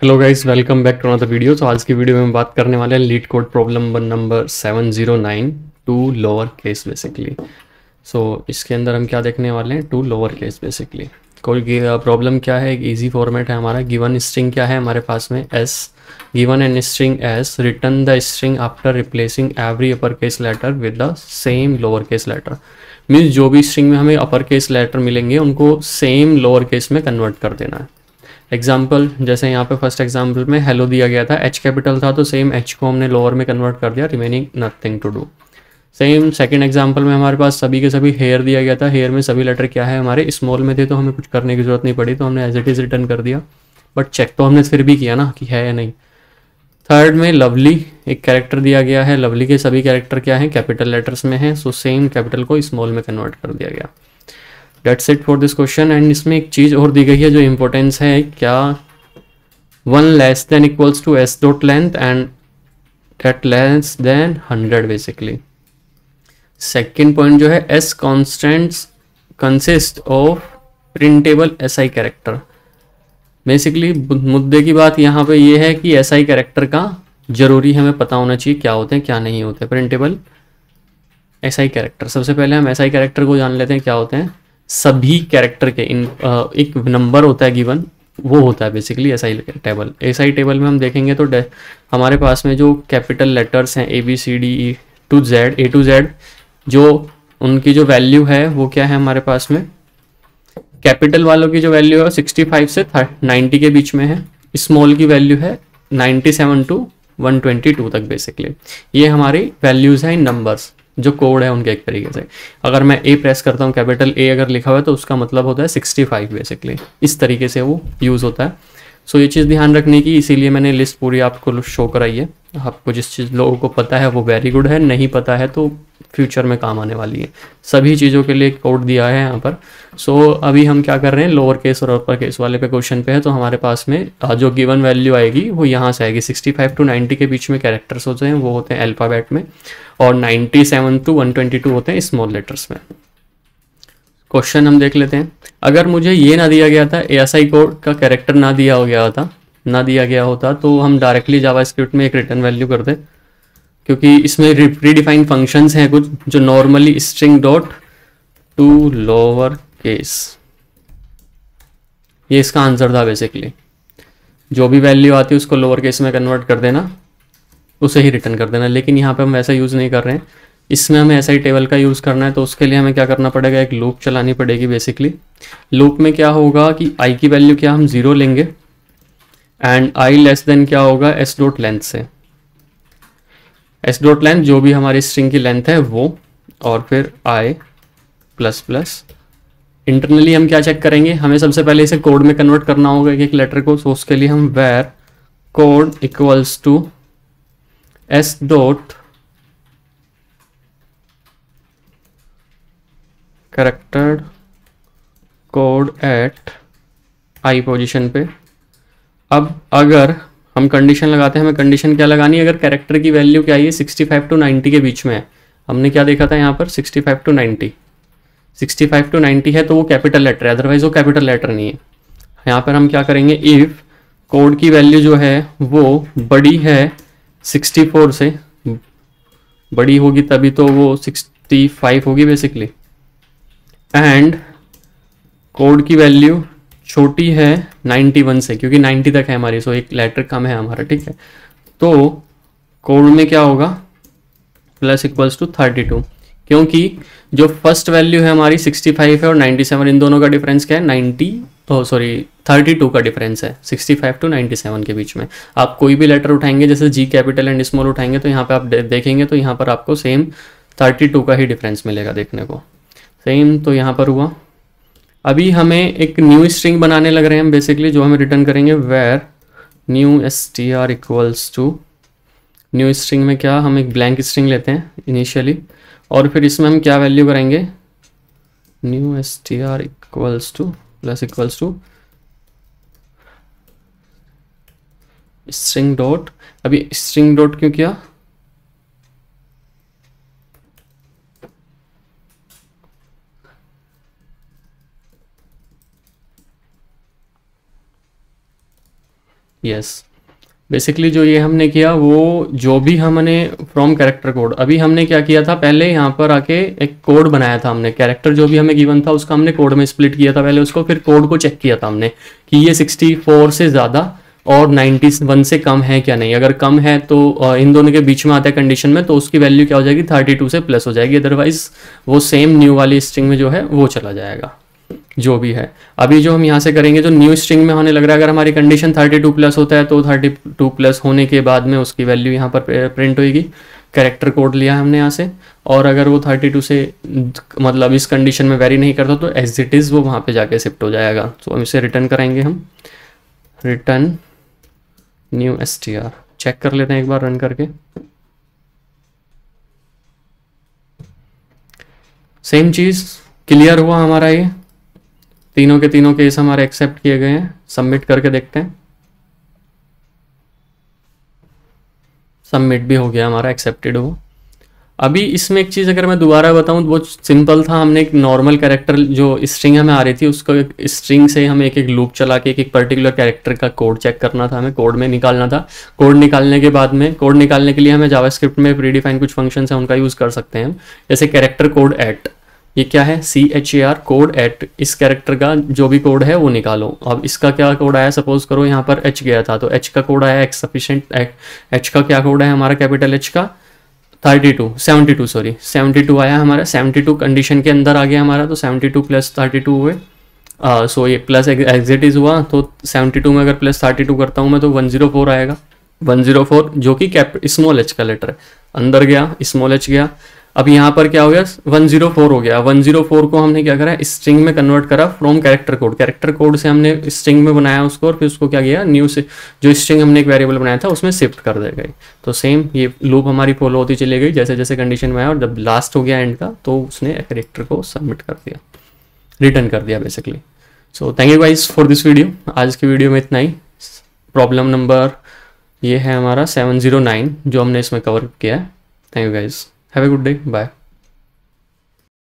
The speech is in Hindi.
Hello guys, welcome back to another video. तो आज की वीडियो में हम बात करने वाले हैं LeetCode problem number 709 to lower case basically. So इसके अंदर हम क्या देखने वाले हैं, टू लोअर केस बेसिकली। कोई प्रॉब्लम क्या है, एक इजी फॉर्मेट है हमारा। गिवन स्ट्रिंग क्या है हमारे पास में, S. Given an string S, return the string after replacing every upper case letter with the same lower case letter. Means जो भी स्ट्रिंग में हमें अपर केस लेटर मिलेंगे उनको सेम लोअर केस में कन्वर्ट कर देना है। एग्जाम्पल जैसे यहाँ पे फर्स्ट एग्जाम्पल में हेलो दिया गया था, एच कैपिटल था तो सेम एच को हमने लोअर में कन्वर्ट कर दिया, remaining nothing to do. Same second example में हमारे पास सभी के सभी हेयर दिया गया था, हेयर में सभी लेटर क्या है हमारे स्मॉल में थे तो हमें कुछ करने की जरूरत नहीं पड़ी, तो हमने एज इट इज़ रिटर्न कर दिया। बट चेक तो हमने फिर भी किया ना कि है या नहीं। थर्ड में लवली, एक कैरेक्टर दिया गया है, लवली के सभी कैरेक्टर क्या हैं, कैपिटल लेटर्स में हैं, सो सेम कैपिटल को स्मॉल में कन्वर्ट कर दिया गया। That's it for this question. And इसमें एक चीज़ और दी गई है जो इंपॉर्टेंस है, क्या 1 less than equals to S dot length and that less than 100 basically. Second point जो है, S constants consist of printable ASCII character. Basically मुद्दे की बात यहाँ पे ये है कि एस आई कैरेक्टर का जरूरी हमें पता होना चाहिए क्या होते हैं क्या नहीं होते। प्रिंटेबल एस आई कैरेक्टर, सबसे पहले हम एस आई कैरेक्टर को जान लेते हैं क्या होते हैं। सभी कैरेक्टर के इन एक नंबर होता है गिवन, वो होता है basically S I table. S I table में हम देखेंगे तो हमारे पास में जो कैपिटल लेटर्स हैं A B C D E to Z, A to Z, जो उनकी जो वैल्यू है वो क्या है हमारे पास में। कैपिटल वालों की जो वैल्यू है 65 से 90 के बीच में है, स्मॉल की वैल्यू है 97 टू 122 तक बेसिकली। ये हमारी वैल्यूज़ हैं इन नंबर्स, जो कोड है उनके एक तरीके से। अगर मैं ए प्रेस करता हूँ, कैपिटल ए अगर लिखा हुआ है तो उसका मतलब होता है 65 बेसिकली। इस तरीके से वो यूज़ होता है। सो ये चीज़ ध्यान रखने की, इसीलिए मैंने लिस्ट पूरी आपको शो कराई है। आपको जिस चीज़ लोगों को पता है वो वेरी गुड है, नहीं पता है तो फ्यूचर में काम आने वाली है। सभी चीज़ों के लिए कोड दिया है यहाँ पर। सो अभी हम क्या कर रहे हैं, लोअर केस और अपर केस वाले पे क्वेश्चन पे है। तो हमारे पास में जो गिवन वैल्यू आएगी वो यहाँ से आएगी। 65 टू 90 के बीच में कैरेक्टर्स होते हैं, वो होते हैं अल्फ़ाबेट में, और 97 टू 122 होते हैं स्मॉल लेटर्स में। क्वेश्चन हम देख लेते हैं। अगर मुझे ये ना दिया गया था, एस आई कोड का कैरेक्टर ना दिया गया होता तो हम डायरेक्टली जावास्क्रिप्ट में एक रिटर्न वैल्यू करते, क्योंकि इसमें प्रीडिफाइंड फंक्शंस हैं कुछ जो normally string dot to lower case, ये इसका आंसर था बेसिकली। जो भी वैल्यू आती है उसको लोअर केस में कन्वर्ट कर देना, उसे ही रिटर्न कर देना। लेकिन यहाँ पे हम वैसा यूज़ नहीं कर रहे हैं, इसमें हमें एसआई टेबल का यूज़ करना है। तो उसके लिए हमें क्या करना पड़ेगा, एक लूप चलानी पड़ेगी बेसिकली। लूप में क्या होगा कि आई की वैल्यू क्या हम 0 लेंगे, एंड आई लेस देन क्या होगा एस डॉट लेंथ से। एस डॉट लेंथ जो भी हमारी स्ट्रिंग की लेंथ है वो, और फिर आई प्लस प्लस। इंटरनली हम क्या चेक करेंगे, हमें सबसे पहले इसे कोड में कन्वर्ट करना होगा एक एक लेटर को। सो उसके लिए हम var code equals to S dot character code at I position पे। अब अगर हम कंडीशन लगाते हैं, हमें कंडीशन क्या लगानी है, अगर कैरेक्टर की वैल्यू क्या है 65 टू 90 के बीच में है। हमने क्या देखा था यहाँ पर 65 टू 90, 65 टू 90 है तो वो कैपिटल लेटर है, अदरवाइज वो कैपिटल लेटर नहीं है। यहाँ पर हम क्या करेंगे, इफ कोड की वैल्यू जो है वो बड़ी है 64 से, बड़ी होगी तभी तो वो 65 होगी बेसिकली, एंड कोड की वैल्यू छोटी है 91 से, क्योंकि 90 तक है हमारी, सो एक लेटर कम है हमारा, ठीक है। तो कोड में क्या होगा, प्लस इक्वल्स टू 32, क्योंकि जो फर्स्ट वैल्यू है हमारी 65 है और 97, इन दोनों का डिफरेंस क्या है 32 का डिफरेंस है 65 टू 97 के बीच में। आप कोई भी लेटर उठाएंगे, जैसे जी कैपिटल एंड स्मॉल उठाएंगे, तो यहाँ पे आप देखेंगे तो यहाँ पर आपको सेम 32 का ही डिफरेंस मिलेगा देखने को। सेम तो यहाँ पर हुआ। अभी हमें एक न्यू स्ट्रिंग बनाने लग रहे हैं हम बेसिकली, जो हमें रिटर्न करेंगे var new str equals to, new string में क्या, हम एक ब्लैंक स्ट्रिंग लेते हैं इनिशियली, और फिर इसमें हम क्या वैल्यू करेंगे, new str equals to plus equals to string dot. अभी स्ट्रिंग डॉट क्यों किया, यस, बेसिकली जो ये हमने किया वो जो भी हमने फ्रॉम कैरेक्टर कोड, अभी हमने क्या किया था, पहले यहाँ पर आके एक कोड बनाया था हमने, कैरेक्टर जो भी हमें गिवन था उसका हमने कोड में स्प्लिट किया था पहले उसको, फिर कोड को चेक किया था हमने कि ये 64 से ज़्यादा और 91 से कम है क्या नहीं। अगर कम है तो इन दोनों के बीच में आता है कंडीशन में, तो उसकी वैल्यू क्या हो जाएगी, 32 से प्लस हो जाएगी, अदरवाइज वो सेम न्यू वाली स्ट्रिंग में जो है वो चला जाएगा जो भी है। अभी जो हम यहाँ से करेंगे जो न्यू स्ट्रिंग में होने लग रहा है, अगर हमारी कंडीशन 32 प्लस होता है तो 32 प्लस होने के बाद में उसकी वैल्यू यहाँ पर प्रिंट होगी, कैरेक्टर कोड लिया है हमने यहाँ से। और अगर वो 32 से मतलब इस कंडीशन में वेरी नहीं करता तो एज इट इज़ वो वहाँ पे जाके शिफ्ट हो जाएगा। तो हम इसे रिटर्न कराएंगे, हम रिटर्न न्यू str, चेक कर लेते हैं एक बार रन करके। सेम चीज़ क्लियर हुआ हमारा, ये तीनों के तीनों केस हमारे एक्सेप्ट किए गए हैं। सबमिट करके देखते हैं, सबमिट भी हो गया हमारा, एक्सेप्टेड हो। अभी इसमें एक चीज़ अगर मैं दोबारा बताऊं तो वो सिंपल था, हमने एक नॉर्मल कैरेक्टर जो स्ट्रिंग हमें आ रही थी उसको एक स्ट्रिंग से हमें एक एक लूप चला के एक पर्टिकुलर कैरेक्टर का कोड चेक करना था, हमें कोड में निकालना था। कोड निकालने के बाद में, कोड निकालने के लिए हमें जावास्क्रिप्ट में प्रीडिफाइन कुछ फंक्शंस हैं उनका यूज़ कर सकते हैं, जैसे कैरेक्टर कोड एट, ये क्या है CHAR कोड एट, इस कैरेक्टर का जो भी कोड है वो निकालो। अब इसका क्या कोड आया, सपोज करो यहाँ पर H गया था तो H का कोड आया एक्स सफिशिएंट, H का क्या कोड है हमारा, कैपिटल H का 72 आया हमारा, 72 कंडीशन के अंदर आ गया हमारा, तो 72 प्लस 32 हुए। सो ये प्लस एग्जिट हुआ, तो 72 में अगर प्लस 32 करता हूँ मैं तो 104 आएगा, 104 जो कि स्मॉल h का लेटर है, अंदर गया स्मॉल h गया। अब यहाँ पर क्या हो गया, 104 हो गया। 104 को हमने क्या करा, स्ट्रिंग में कन्वर्ट करा from character code, character code से हमने स्ट्रिंग में बनाया उसको, और फिर उसको क्या किया, न्यू से जो स्ट्रिंग हमने एक वेरिएबल बनाया था उसमें शिफ्ट कर दे गए। तो सेम ये लूप हमारी फॉलो होती चली गई जैसे जैसे कंडीशन में आया, और जब लास्ट हो गया एंड का तो उसने कैरेक्टर को सबमिट कर दिया, रिटर्न कर दिया basically. So thank you guys for this video, आज की वीडियो में इतना ही। प्रॉब्लम नंबर ये है हमारा 709 जो हमने इसमें कवर किया है। Thank you guys, have a good day, bye.